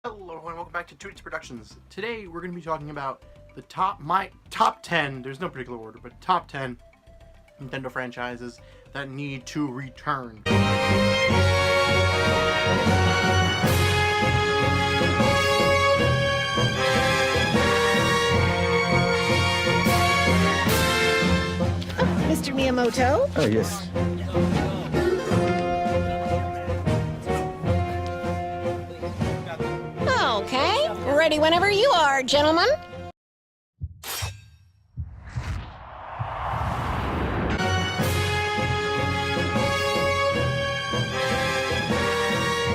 Hello everyone, welcome back to 2D Productions. Today we're going to be talking about the top 10, there's no particular order, but top 10 Nintendo franchises that need to return. Mr. Miyamoto? Oh, yes. Okay, ready whenever you are, gentlemen.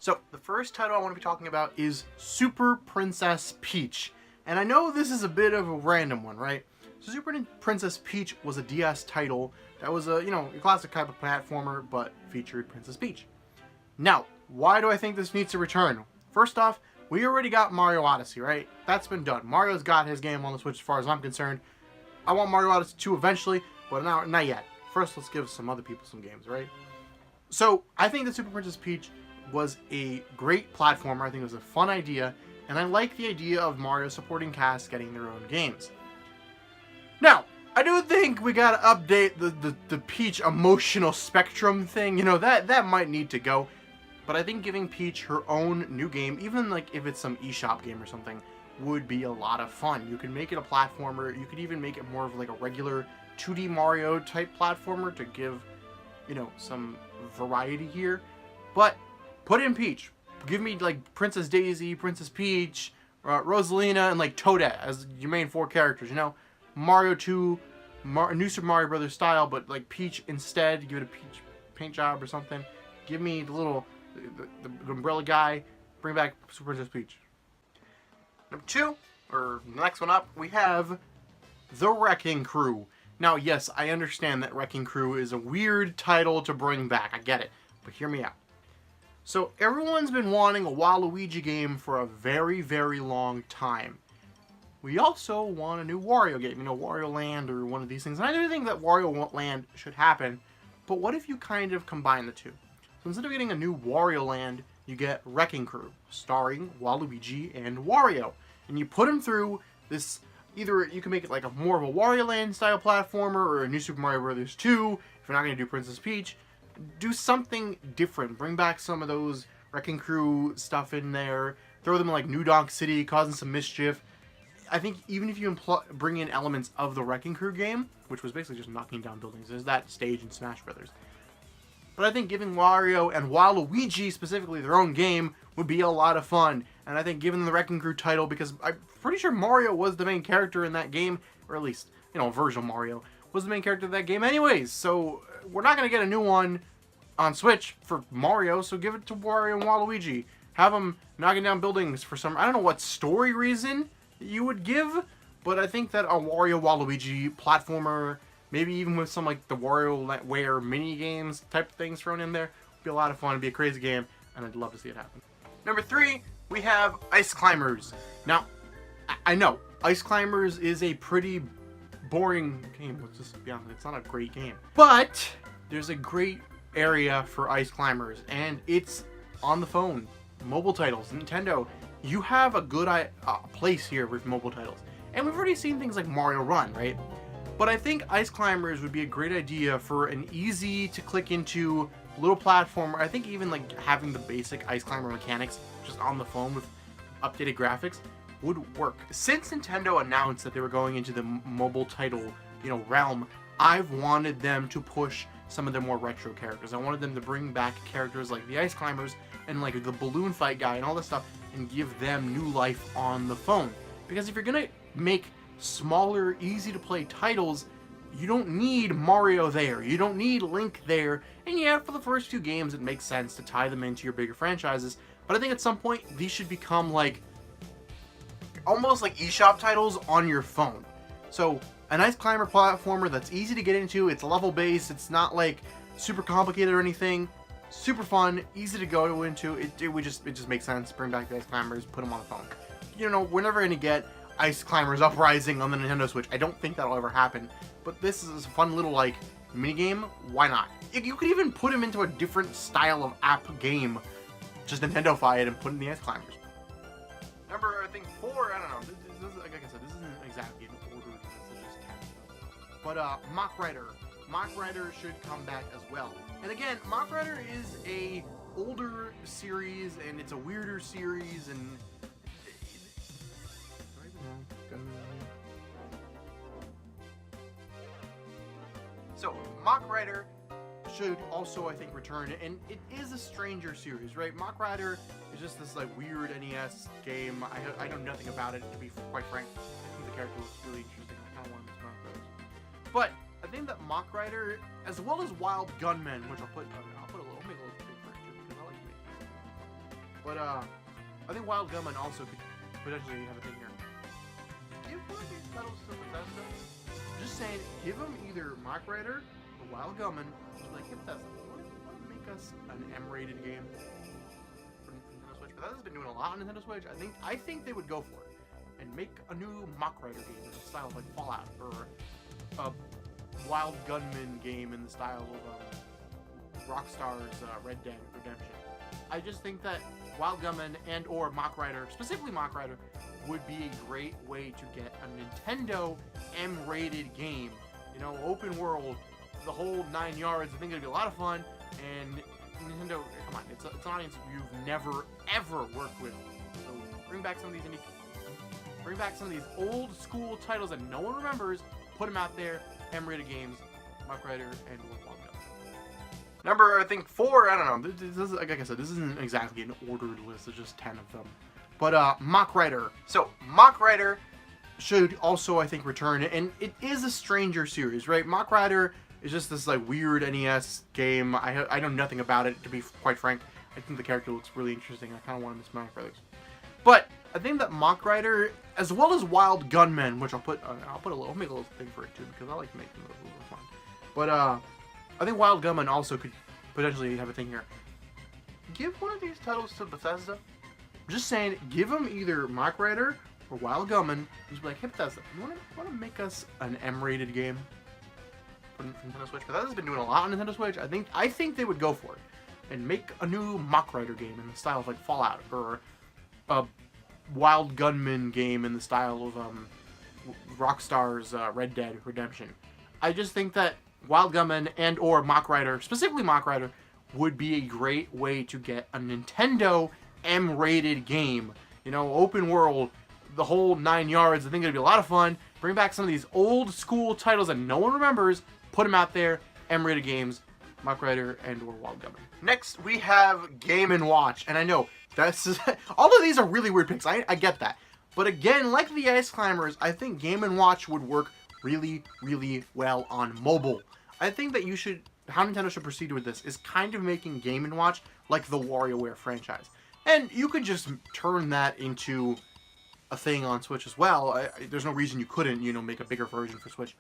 So, the first title I want to be talking about is Super Princess Peach. And I know this is a bit of a random one, right? So Super Princess Peach was a DS title that was a, a classic type of platformer, but featured Princess Peach. Now, why do I think this needs to return? First off, we already got Mario Odyssey, right? That's been done. Mario's got his game on the Switch as far as I'm concerned. I want Mario Odyssey 2 eventually, but not yet. First, let's give some other people some games, right? So, I think that Super Princess Peach was a great platformer. I think it was a fun idea, and I like the idea of Mario supporting casts getting their own games. Now, I do think we gotta update the Peach emotional spectrum thing. That might need to go. But I think giving Peach her own new game, even like if it's some eShop game or something, would be a lot of fun. You can make it a platformer. You could even make it more of like a regular 2D Mario type platformer to give, some variety here. But put in Peach. Give me like Princess Daisy, Princess Peach, Rosalina, and like Toadette as your main 4 characters. Mario 2, New Super Mario Brothers style, but like Peach instead. Give it a Peach paint job or something. Give me the little the umbrella guy. Bring back Super Princess Peach. Number 2, or the next one up, we have The Wrecking Crew. Now, yes, I understand that Wrecking Crew is a weird title to bring back. I get it, but hear me out. So everyone's been wanting a Waluigi game for a very, very long time. We also want a new Wario game, Wario Land or one of these things. And I do think that Wario Land should happen, but what if you kind of combine the two? So instead of getting a new Wario Land, you get Wrecking Crew, starring Waluigi and Wario. And you put them through this, either you can make it like more of a Wario Land style platformer or a New Super Mario Brothers 2, if you're not going to do Princess Peach. Do something different. Bring back some of those Wrecking Crew stuff in there. Throw them in like New Donk City, causing some mischief. I think even if you bring in elements of the Wrecking Crew game, which was basically just knocking down buildings, there's that stage in Smash Brothers. But I think giving Wario and Waluigi specifically their own game would be a lot of fun. And I think giving them the Wrecking Crew title, because I'm pretty sure Mario was the main character in that game, or at least, a version of Mario was the main character of that game anyways. So we're not going to get a new one on Switch for Mario, so give it to Wario and Waluigi. Have them knocking down buildings for some, I don't know what story reason you would give, but I think that a Wario Waluigi platformer, maybe even with some like the WarioWare mini games type things thrown in there, would be a lot of fun. It'd be a crazy game, and I'd love to see it happen. Number 3, we have Ice Climbers. Now, I know Ice Climbers is a pretty boring game. Let's just be honest, it's not a great game, but there's a great area for Ice Climbers, and it's on the phone. Mobile titles, Nintendo, you have a good place here with mobile titles. And we've already seen things like Mario Run, right? But I think Ice Climbers would be a great idea for an easy to click into little platformer. I think even like having the basic Ice Climber mechanics just on the phone with updated graphics would work. Since Nintendo announced that they were going into the mobile title, realm, I've wanted them to push some of their more retro characters. I wanted them to bring back characters like the Ice Climbers and like the balloon fight guy and all this stuff and give them new life on the phone. Because if you're gonna make smaller, easy to play titles, you don't need Mario there, you don't need Link there, and yeah, for the first 2 games it makes sense to tie them into your bigger franchises, but I think at some point these should become like almost like eShop titles on your phone. So a nice climber platformer that's easy to get into, it's level based, it's not like super complicated or anything, super fun, easy to go into, it just makes sense. Bring back the Ice Climbers, put them on the phone. We're never going to get Ice Climbers Uprising on the Nintendo Switch. I don't think that'll ever happen, but this is a fun little like minigame. Why not? You could even put them into a different style of app game, just Nintendo-fy it and put in the Ice Climbers. think 4, I don't know, this, like I said, this isn't exactly an order, this is just 10 of them. But Mach Rider. Mach Rider should come back as well. And again, Mach Rider is a older series, and it's a weirder series, and... So, Mach Rider should also, I think, return, and it is a stranger series, right? Mach Rider is just this, like, weird NES game. I know nothing about it, to be quite frank. I think the character looks really interesting. I kind of want to miss Mach Riders. But I think that Mach Rider, as well as Wild Gunman, which I'll make a little thing for it too, because I like to make it. But I think Wild Gunman also could potentially have a thing here. Give one of these titles to Bethesda. Just saying, give them either Mach Rider or Wild Gunman. Like, hey Bethesda, want to make us an M-rated game for Nintendo Switch? Bethesda's been doing a lot on Nintendo Switch. I think they would go for it and make a new Mach Rider game in the style of like Fallout, or a Wild Gunman game in the style of Rockstar's Red Dead Redemption. I just think that Wild Gunman and or Mach Rider, specifically Mach Rider, would be a great way to get a Nintendo M-rated game. You know, open world, the whole 9 yards. I think it'd be a lot of fun, and Nintendo, come on, it's an audience you've never ever worked with. So bring back some of these old school titles that no one remembers. Put them out there. M-rated games, Mach Rider, and Wild Gunman. Number, I think 4. I don't know. This is, like I said, this isn't exactly an ordered list. It's just 10 of them. But Mach Rider. So Mach Rider should also, I think, return, and it is a stranger series, right? Mach Rider is just this like weird NES game. I know nothing about it, to be quite frank. I think the character looks really interesting. I kind of want to miss Mach Riders. But I think that Mach Rider, as well as Wild Gunman, which I'll make a little thing for it too, because I like making those a little fun. But I think Wild Gunman also could potentially have a thing here. Give one of these titles to Bethesda. Just saying, give them either Mach Rider or Wild Gunman. Just be like, hey Bethesda, you want to make us an M-rated game for Nintendo Switch? Bethesda's been doing a lot on Nintendo Switch. I think they would go for it and make a new Mach Rider game in the style of like Fallout, or a Wild Gunman game in the style of Rockstar's Red Dead Redemption. I just think that Wild Gunman and or Mach Rider, specifically Mach Rider, would be a great way to get a Nintendo M-rated game. You know, open world, the whole 9 yards. I think it'd be a lot of fun. Bring back some of these old school titles that no one remembers. Put them out there. M-rated games, Mach Rider and or Wild Gunman. Next, we have Game & Watch. And I know, all of these are really weird picks. I get that. But again, like the Ice Climbers, I think Game & Watch would work really, really well on mobile. I think that how Nintendo should proceed with this is kind of making Game & Watch like the WarioWare franchise. And you could just turn that into a thing on Switch as well. There's no reason you couldn't, make a bigger version for Switch.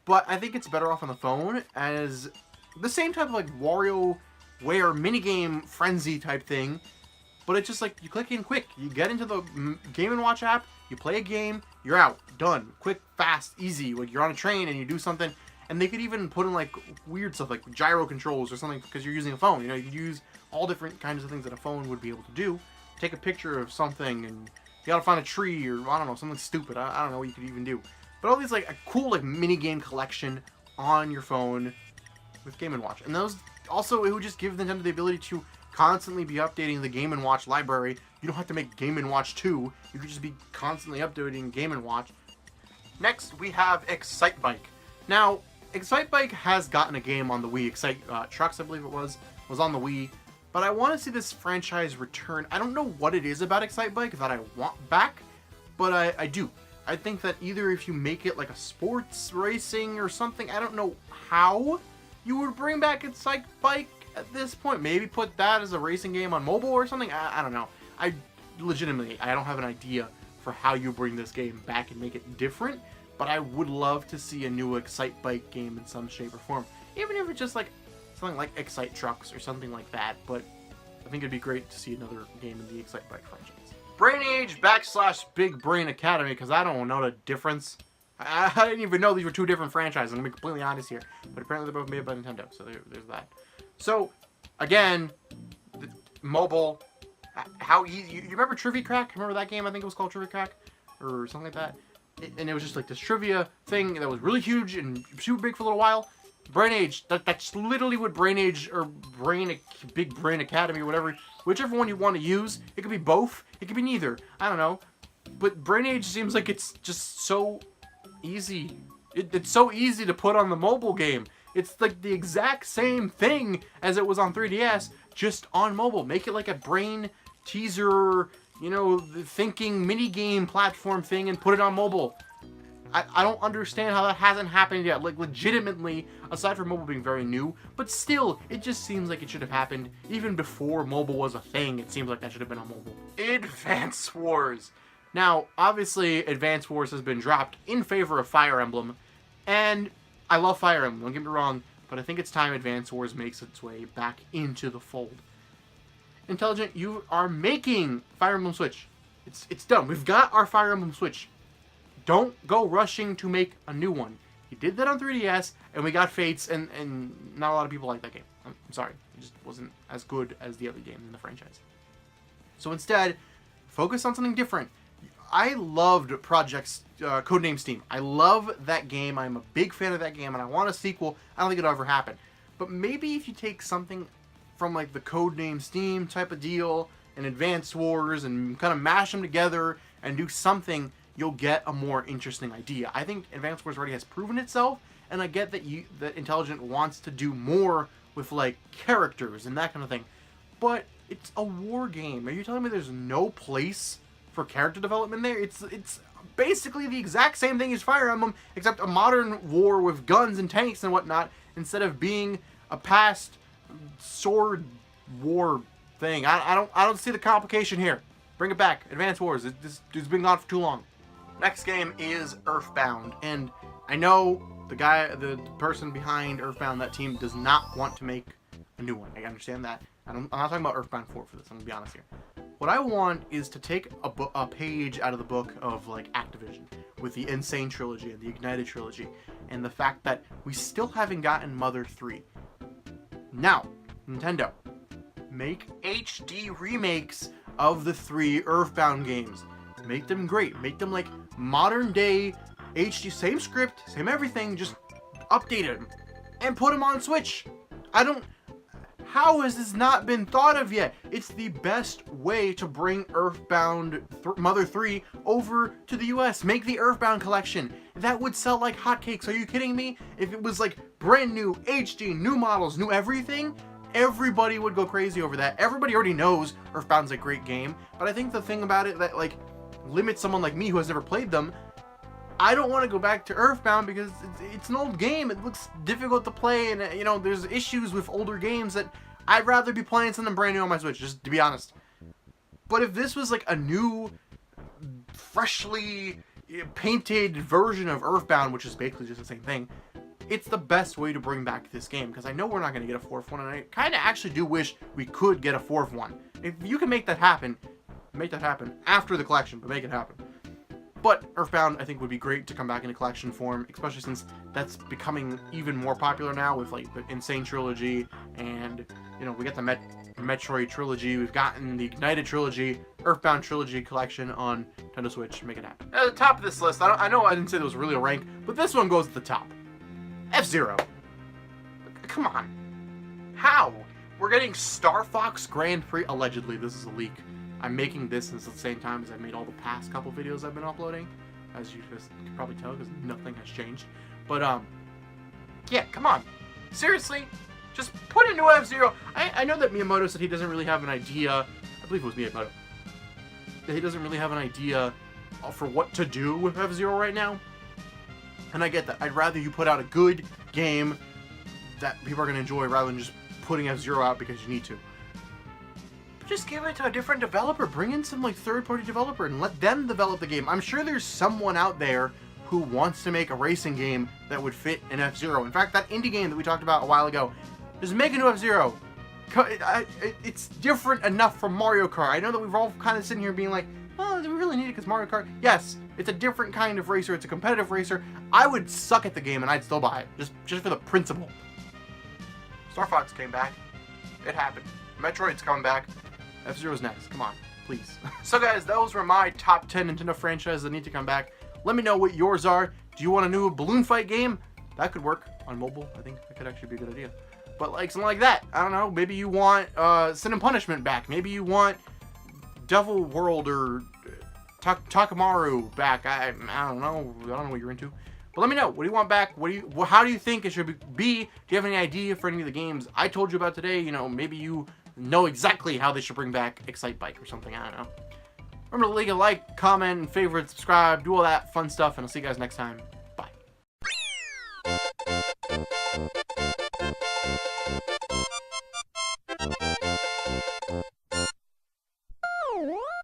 But I think it's better off on the phone as the same type of like WarioWare minigame frenzy type thing. But it's just like you click in quick. You get into the Game & Watch app, you play a game, you're out, done, quick, fast, easy. Like you're on a train and you do something. And they could even put in like weird stuff like gyro controls or something because you're using a phone. You could use all different kinds of things that a phone would be able to do. Take a picture of something and you gotta find a tree or I don't know, something stupid. I don't know what you could even do. But all these like a cool like mini game collection on your phone with Game & Watch. And those also, it would just give Nintendo the ability to constantly be updating the Game & Watch library. You don't have to make Game & Watch 2. You could just be constantly updating Game & Watch. Next, we have Excitebike. Now, Excitebike has gotten a game on the Wii. Excite Trucks, I believe it was on the Wii. But I want to see this franchise return. I don't know what it is about Excitebike that I want back, but I do. I think that either if you make it like a sports racing or something, I don't know how you would bring back Excitebike at this point. Maybe put that as a racing game on mobile or something. I don't know. I don't have an idea for how you bring this game back and make it different. But I would love to see a new Excitebike game in some shape or form. Even if it's just like something like Excite Trucks or something like that. But I think it'd be great to see another game in the Excitebike franchise. Brain Age / Big Brain Academy, because I don't know the difference. I didn't even know these were two different franchises. I'm going to be completely honest here. But apparently they're both made by Nintendo. So there's that. So, again, the mobile, how easy. You remember Trivia Crack? Remember that game? I think it was called Trivia Crack or something like that. And it was just like this trivia thing that was really huge and super big for a little while. Brain Age, that's literally what Brain Age or Big Brain Academy or whatever, whichever one you want to use. It could be both. It could be neither. I don't know. But Brain Age seems like it's just so easy. It's so easy to put on the mobile game. It's like the exact same thing as it was on 3DS, just on mobile. Make it like a brain teaser, the thinking mini-game platform thing and put it on mobile. I don't understand how that hasn't happened yet. Like, legitimately, aside from mobile being very new, but still, it just seems like it should have happened even before mobile was a thing. It seems like that should have been on mobile. Advance Wars. Now, obviously, Advance Wars has been dropped in favor of Fire Emblem, and I love Fire Emblem, don't get me wrong, but I think it's time Advance Wars makes its way back into the fold. Intelligent, you are making Fire Emblem Switch. It's done. We've got our Fire Emblem Switch. Don't go rushing to make a new one. You did that on 3DS, and we got Fates, and not a lot of people like that game. I'm sorry. It just wasn't as good as the other games in the franchise. So instead, focus on something different. I loved Project's Codename Steam. I love that game. I'm a big fan of that game, and I want a sequel. I don't think it'll ever happen. But maybe if you take something from like the Codename Steam type of deal and Advanced Wars and kind of mash them together and do something, you'll get a more interesting idea. I think Advanced Wars already has proven itself, and I get that that Intelligent wants to do more with like characters and that kind of thing. But it's a war game. Are you telling me there's no place for character development there? It's basically the exact same thing as Fire Emblem, except a modern war with guns and tanks and whatnot, instead of being a past sword war thing. I don't see the complication here. Bring it back. Advance Wars. This dude's been gone for too long. Next game is Earthbound, and I know the person behind Earthbound, that team, does not want to make a new one. I understand that. I'm not talking about Earthbound 4 for this. I'm gonna be honest here. What I want is to take a page out of the book of like Activision with the Insane trilogy and the Ignited trilogy, and the fact that we still haven't gotten Mother 3. Now, Nintendo, make HD remakes of the 3 Earthbound games. Make them great. Make them like modern day HD, same script, same everything, just update them and put them on Switch. How has this not been thought of yet? It's the best way to bring Earthbound Mother 3 over to the US. Make the Earthbound collection. That would sell like hotcakes. Are you kidding me? If it was like brand new, HD, new models, new everything, everybody would go crazy over that. Everybody already knows Earthbound's a great game, but I think the thing about it that like limits someone like me who has never played them, I don't want to go back to Earthbound because it's an old game. It looks difficult to play, and there's issues with older games that I'd rather be playing something brand new on my Switch, just to be honest. But if this was like a new, freshly painted version of Earthbound, which is basically just the same thing, it's the best way to bring back this game, because I know we're not going to get a fourth one, and I kind of actually do wish we could get a fourth one. If you can make that happen after the collection, but make it happen. But Earthbound, I think, would be great to come back in a collection form, especially since that's becoming even more popular now with like the Insane trilogy, and we got the Metroid trilogy, we've gotten the Ignited trilogy, Earthbound trilogy collection on Nintendo Switch. Make it happen. At the top of this list, I know I didn't say there was really a rank, but this one goes at the top. F-Zero. Come on. How? We're getting Star Fox Grand Prix. Allegedly, this is a leak. I'm making this at the same time as I've made all the past couple videos I've been uploading, as you guys can probably tell, because nothing has changed. But, yeah, come on. Seriously? Just put a new F-Zero. I know that Miyamoto said he doesn't really have an idea. I believe it was Miyamoto. That he doesn't really have an idea for what to do with F-Zero right now. And I get that. I'd rather you put out a good game that people are going to enjoy rather than just putting F-Zero out because you need to. Just give it to a different developer. Bring in some like third-party developer and let them develop the game. I'm sure there's someone out there who wants to make a racing game that would fit an F-Zero. In fact, that indie game that we talked about a while ago, just make a new F-Zero. It's different enough from Mario Kart. I know that we've all kind of sitting here being like, oh, do we really need it because Mario Kart? Yes, it's a different kind of racer. It's a competitive racer. I would suck at the game and I'd still buy it, just for the principle. Star Fox came back. It happened. Metroid's coming back. F-Zero's next. Come on, please. So guys, those were my top 10 Nintendo franchises that need to come back. Let me know what yours are. Do you want a new balloon fight game? That could work on mobile. I think that could actually be a good idea. But like something like that. I don't know. Maybe you want Sin and Punishment back. Maybe you want Devil World or Takamaru back. I don't know. I don't know what you're into. But let me know. What do you want back? How do you think it should be? Do you have any idea for any of the games I told you about today? You know, maybe you know exactly how they should bring back Excitebike or something. I don't know. Remember to leave a like, comment, and favorite, subscribe, do all that fun stuff, and I'll see you guys next time.